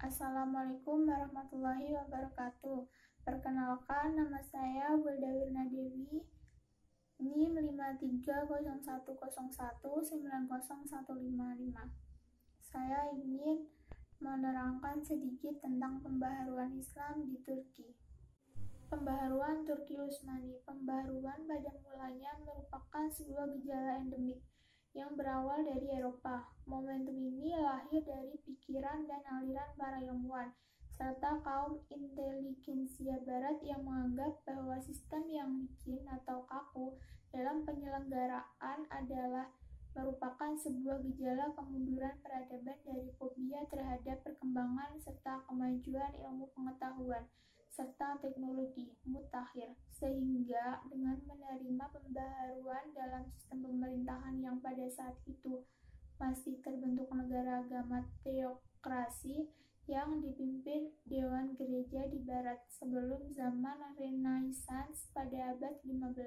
Assalamualaikum warahmatullahi wabarakatuh. Perkenalkan, nama saya Wilda Wirna Dewi, NIM 5301019015. Saya ingin menerangkan sedikit tentang pembaharuan Islam di Turki. Pembaharuan Turki Utsmani. Pembaharuan pada mulanya merupakan sebuah gejala endemik yang berawal dari Eropa. Momentum ini lahir dari pikiran dan aliran para ilmuwan, serta kaum intelijensia Barat yang menganggap bahwa sistem yang licin atau kaku dalam penyelenggaraan adalah merupakan sebuah gejala kemunduran peradaban dari fobia terhadap perkembangan serta kemajuan ilmu pengetahuan serta teknologi mutakhir, sehingga dengan menerima pembaharuan dalam sistem pemerintahan yang pada saat itu masih terbentuk negara agama teokrasi yang dipimpin Dewan Gereja di Barat sebelum zaman Renaissance pada abad 15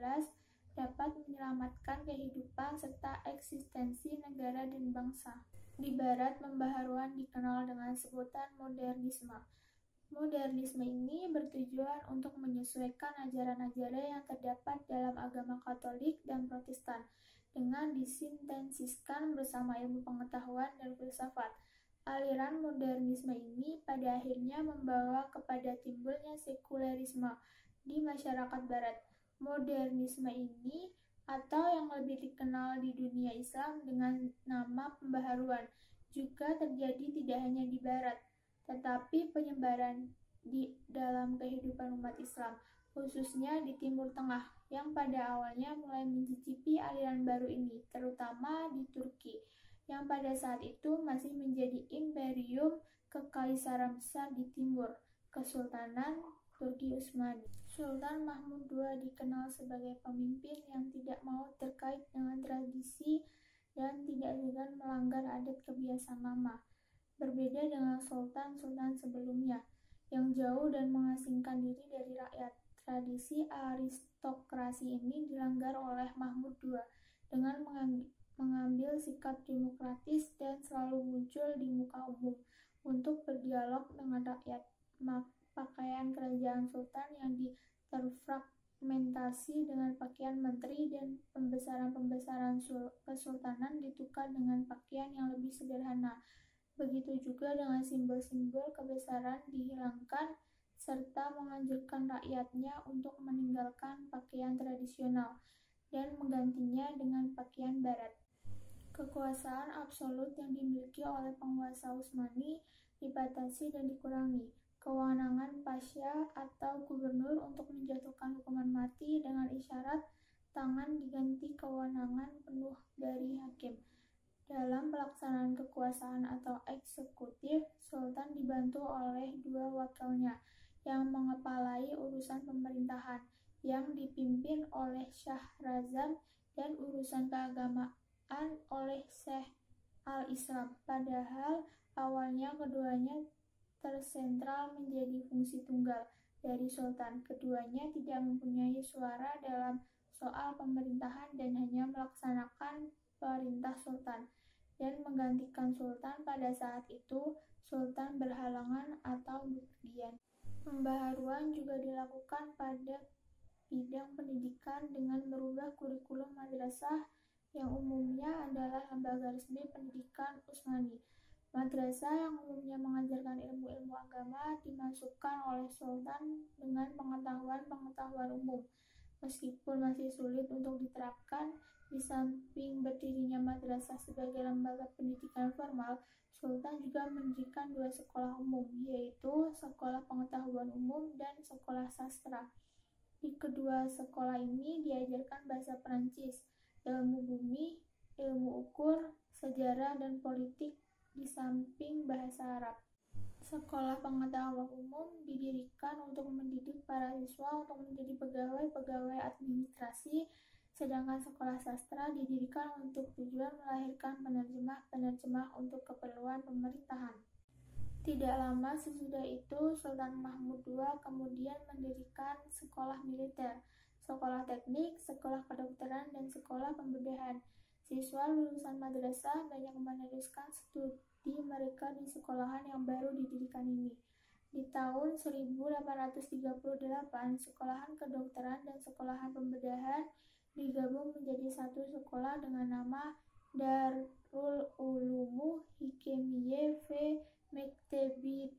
dapat menyelamatkan kehidupan serta eksistensi negara dan bangsa. Di Barat, pembaharuan dikenal dengan sebutan modernisme. Modernisme ini bertujuan untuk menyesuaikan ajaran-ajaran yang terdapat dalam agama Katolik dan Protestan dengan disintensiskan bersama ilmu pengetahuan dan filsafat. Aliran modernisme ini pada akhirnya membawa kepada timbulnya sekulerisme di masyarakat Barat. Modernisme ini, atau yang lebih dikenal di dunia Islam dengan nama pembaharuan, juga terjadi tidak hanya di Barat, tetapi penyebaran di dalam kehidupan umat Islam, khususnya di Timur Tengah, yang pada awalnya mulai mencicipi aliran baru ini, terutama di Turki, yang pada saat itu masih menjadi imperium kekaisaran besar di timur, Kesultanan Turki Utsmani. Sultan Mahmud II dikenal sebagai pemimpin yang tidak mau terkait dengan tradisi dan tidak segan melanggar adat kebiasaan lama. Berbeda dengan sultan-sultan sebelumnya, yang jauh dan mengasingkan diri dari rakyat, tradisi aristokrasi ini dilanggar oleh Mahmud II dengan mengambil sikap demokratis dan selalu muncul di muka umum untuk berdialog dengan rakyat. Pakaian kerajaan sultan yang terfragmentasi dengan pakaian menteri dan pembesaran-pembesaran kesultanan ditukar dengan pakaian yang lebih sederhana. Begitu juga dengan simbol-simbol kebesaran dihilangkan, serta menganjurkan rakyatnya untuk meninggalkan pakaian tradisional dan menggantinya dengan pakaian barat. Kekuasaan absolut yang dimiliki oleh penguasa Utsmani dibatasi dan dikurangi. Kewenangan pasya atau gubernur untuk menjatuhkan hukuman mati dengan isyarat tangan diganti kewenangan penuh dari hakim. Dalam pelaksanaan kekuasaan atau eksekutif, Sultan dibantu oleh dua wakilnya yang mengepalai urusan pemerintahan yang dipimpin oleh Syahrazam dan urusan keagamaan oleh Syekh al-Islam. Padahal awalnya keduanya tersentral menjadi fungsi tunggal dari Sultan. Keduanya tidak mempunyai suara dalam soal pemerintahan dan hanya melaksanakan perintah Sultan dan menggantikan Sultan pada saat itu Sultan berhalangan atau bepergian. Pembaharuan juga dilakukan pada bidang pendidikan dengan merubah kurikulum madrasah yang umumnya adalah lembaga resmi pendidikan Utsmani. Madrasah yang umumnya mengajarkan ilmu-ilmu agama dimasukkan oleh Sultan dengan pengetahuan-pengetahuan umum. Meskipun masih sulit untuk diterapkan, di samping berdirinya madrasah sebagai lembaga pendidikan formal, Sultan juga mendirikan dua sekolah umum, yaitu Sekolah Pengetahuan Umum dan Sekolah Sastra. Di kedua sekolah ini diajarkan bahasa Perancis, ilmu bumi, ilmu ukur, sejarah, dan politik, di samping bahasa Arab. Sekolah Pengetahuan Umum didirikan untuk mendidik para siswa untuk menjadi pegawai-pegawai administrasi, sedangkan Sekolah Sastra didirikan untuk tujuan melahirkan penerjemah-penerjemah untuk keperluan pemerintahan. Tidak lama sesudah itu, Sultan Mahmud II kemudian mendirikan sekolah militer, sekolah teknik, sekolah kedokteran, dan sekolah pembedahan. Siswa lulusan madrasah banyak meneruskan studi mereka di sekolahan yang baru didirikan ini. Di tahun 1838, sekolahan kedokteran dan sekolahan pembedahan digabung menjadi satu sekolah dengan nama Darul Ulumu Hikemiyye ve Mektebi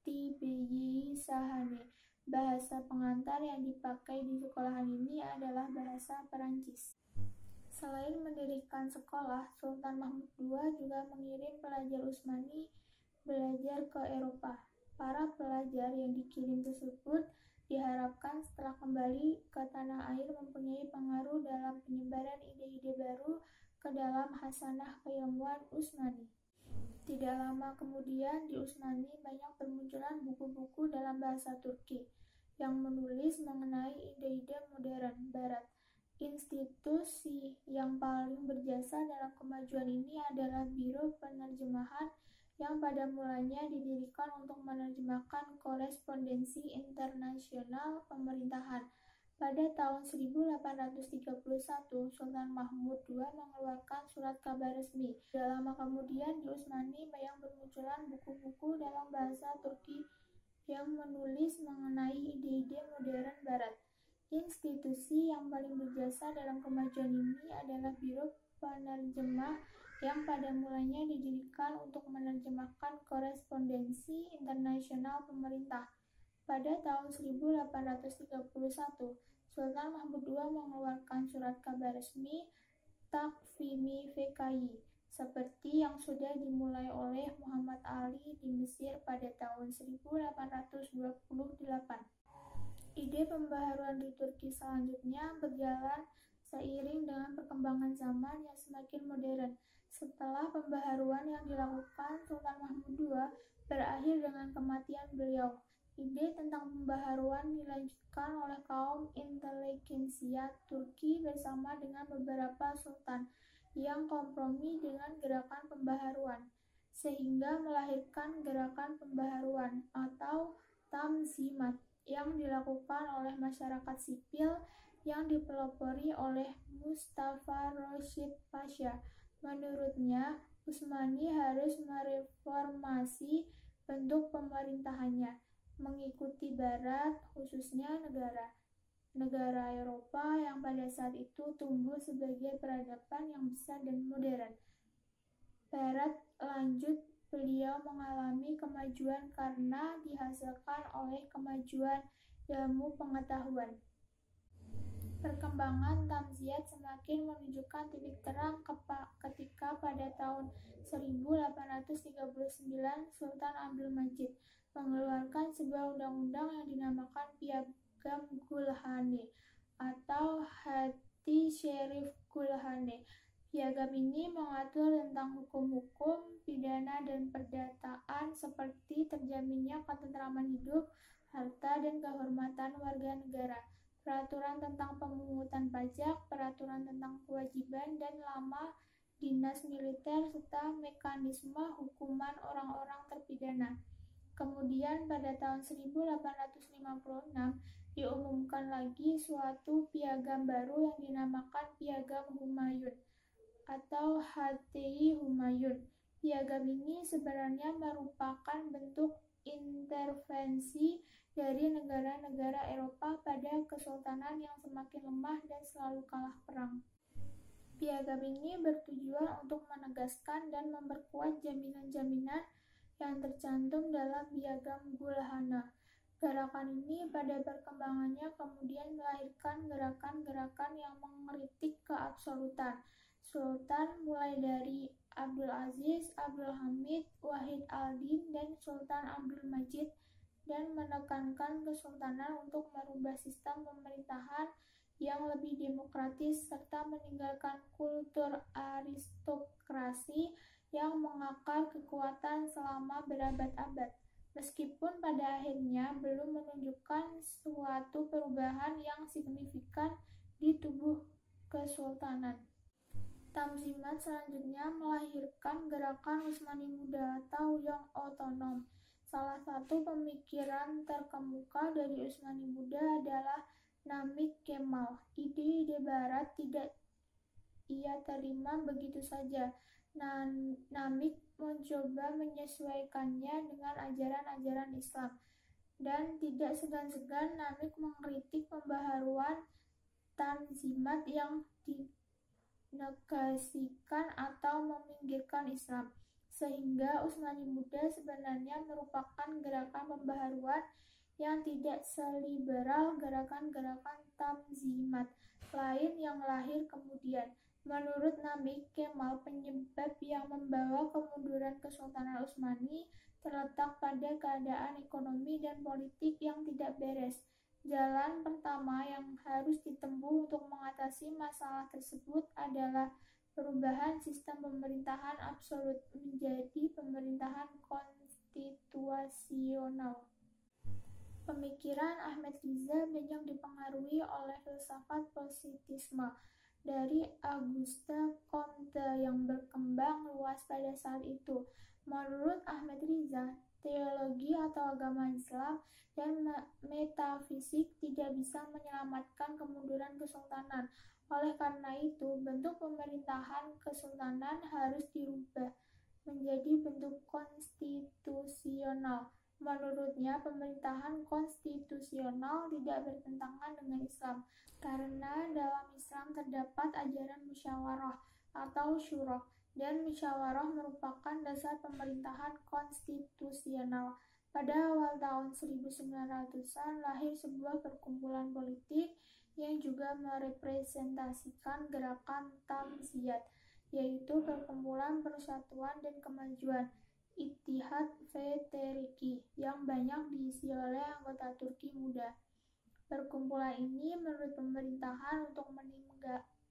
Tibbiyi Sahane. Bahasa pengantar yang dipakai di sekolahan ini adalah bahasa Perancis. Selain mendirikan sekolah, Sultan Mahmud II juga mengirim pelajar Utsmani belajar ke Eropa. Para pelajar yang dikirim tersebut diharapkan setelah kembali ke tanah air mempunyai pengaruh dalam penyebaran ide-ide baru ke dalam khasanah keilmuan Utsmani. Tidak lama kemudian di Utsmani banyak bermunculan buku-buku dalam bahasa Turki yang menulis mengenai ide-ide modern Barat. Institusi yang paling berjasa dalam kemajuan ini adalah Biro Penerjemahan yang pada mulanya didirikan untuk menerjemahkan korespondensi internasional pemerintahan. Pada tahun 1831, Sultan Mahmud II mengeluarkan surat kabar resmi. Tidak lama kemudian di Utsmani banyak bermunculan buku-buku dalam bahasa Turki yang menulis mengenai ide-ide modern Barat. Institusi yang paling berjasa dalam kemajuan ini adalah Biro Penerjemah yang pada mulanya didirikan untuk menerjemahkan korespondensi internasional pemerintah. Pada tahun 1831, Sultan Mahmud II mengeluarkan surat kabar resmi Takvimi Fekahi, seperti yang sudah dimulai oleh Muhammad Ali di Mesir pada tahun 1828. Ide pembaharuan di Turki selanjutnya berjalan seiring dengan perkembangan zaman yang semakin modern. Setelah pembaharuan yang dilakukan Sultan Mahmud II berakhir dengan kematian beliau, ide tentang pembaharuan dilanjutkan oleh kaum intelijensia Turki bersama dengan beberapa sultan yang kompromi dengan gerakan pembaharuan, sehingga melahirkan gerakan pembaharuan atau Tanzimat yang dilakukan oleh masyarakat sipil yang dipelopori oleh Mustafa Roshid Pasha. Menurutnya, Utsmani harus mereformasi bentuk pemerintahannya, mengikuti Barat, khususnya negara Eropa yang pada saat itu tumbuh sebagai peradaban yang besar dan modern. Barat lanjut, beliau mengalami kemajuan karena dihasilkan oleh kemajuan ilmu pengetahuan. Perkembangan Tamziat semakin menunjukkan titik terang ketika pada tahun 1839 Sultan Abdul Majid mengeluarkan sebuah undang-undang yang dinamakan Piagam Gulhane atau Hati Syarif Gulhane. Piagam ini mengatur tentang hukum-hukum, pidana, dan perdataan seperti terjaminnya ketentraman hidup, harta, dan kehormatan warga negara, peraturan tentang pemungutan pajak, peraturan tentang kewajiban dan lama dinas militer, serta mekanisme hukuman orang-orang terpidana. Kemudian pada tahun 1856 diumumkan lagi suatu piagam baru yang dinamakan Piagam Humayun atau Hati Humayun. Piagam ini sebenarnya merupakan bentuk intervensi dari negara-negara Eropa pada kesultanan yang semakin lemah dan selalu kalah perang. Piagam ini bertujuan untuk menegaskan dan memperkuat jaminan-jaminan yang tercantum dalam Piagam Gulhane. Gerakan ini pada perkembangannya kemudian melahirkan gerakan-gerakan yang mengkritik keabsolutan Sultan mulai dari Abdul Aziz, Abdul Hamid, Wahid al-Din, dan Sultan Abdul Majid, dan menekankan kesultanan untuk merubah sistem pemerintahan yang lebih demokratis serta meninggalkan kultur aristokrasi yang mengakar kekuatan selama berabad-abad, meskipun pada akhirnya belum menunjukkan suatu perubahan yang signifikan di tubuh kesultanan. Tanzimat selanjutnya melahirkan gerakan Utsmani Muda atau Young Otonom. Salah satu pemikiran terkemuka dari Utsmani Muda adalah Namik Kemal. Ide-ide Barat tidak ia terima begitu saja. Namik mencoba menyesuaikannya dengan ajaran-ajaran Islam, dan tidak segan-segan Namik mengkritik pembaharuan Tanzimat yang dinegasikan atau meminggirkan Islam, sehingga Utsmani Muda sebenarnya merupakan gerakan pembaharuan yang tidak seliberal gerakan-gerakan Tanzimat lain yang lahir kemudian. Menurut Namik Kemal, penyebab yang membawa kemunduran Kesultanan Utsmani terletak pada keadaan ekonomi dan politik yang tidak beres. Jalan pertama yang harus ditempuh untuk mengatasi masalah tersebut adalah perubahan sistem pemerintahan absolut menjadi pemerintahan konstitusional. Pemikiran Ahmad Riza banyak dipengaruhi oleh filsafat positisme dari Auguste Comte yang berkembang luas pada saat itu. Menurut Ahmad Riza, teologi atau agama Islam dan metafisik tidak bisa menyelamatkan kemunduran kesultanan. Oleh karena itu, bentuk pemerintahan kesultanan harus dirubah menjadi bentuk konstitusional. Menurutnya, pemerintahan konstitusional tidak bertentangan dengan Islam, karena dalam Islam terdapat ajaran musyawarah atau syura, dan musyawarah merupakan dasar pemerintahan konstitusional. Pada awal tahun 1900-an lahir sebuah perkumpulan politik yang juga merepresentasikan gerakan Tamziyat, yaitu Perkumpulan Persatuan dan Kemajuan Ittihad Veteriki, yang banyak diisi oleh anggota Turki muda. Perkumpulan ini menurut pemerintahan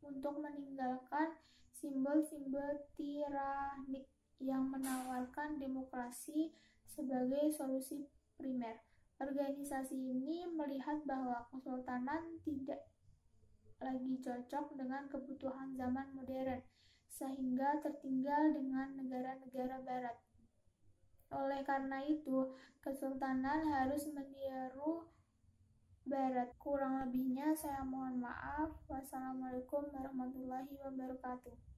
untuk meninggalkan simbol-simbol tiranik yang menawarkan demokrasi sebagai solusi primer. Organisasi ini melihat bahwa kesultanan tidak lagi cocok dengan kebutuhan zaman modern, sehingga tertinggal dengan negara-negara barat. Oleh karena itu, kesultanan harus meniru barat. Kurang lebihnya saya mohon maaf. Wassalamualaikum warahmatullahi wabarakatuh.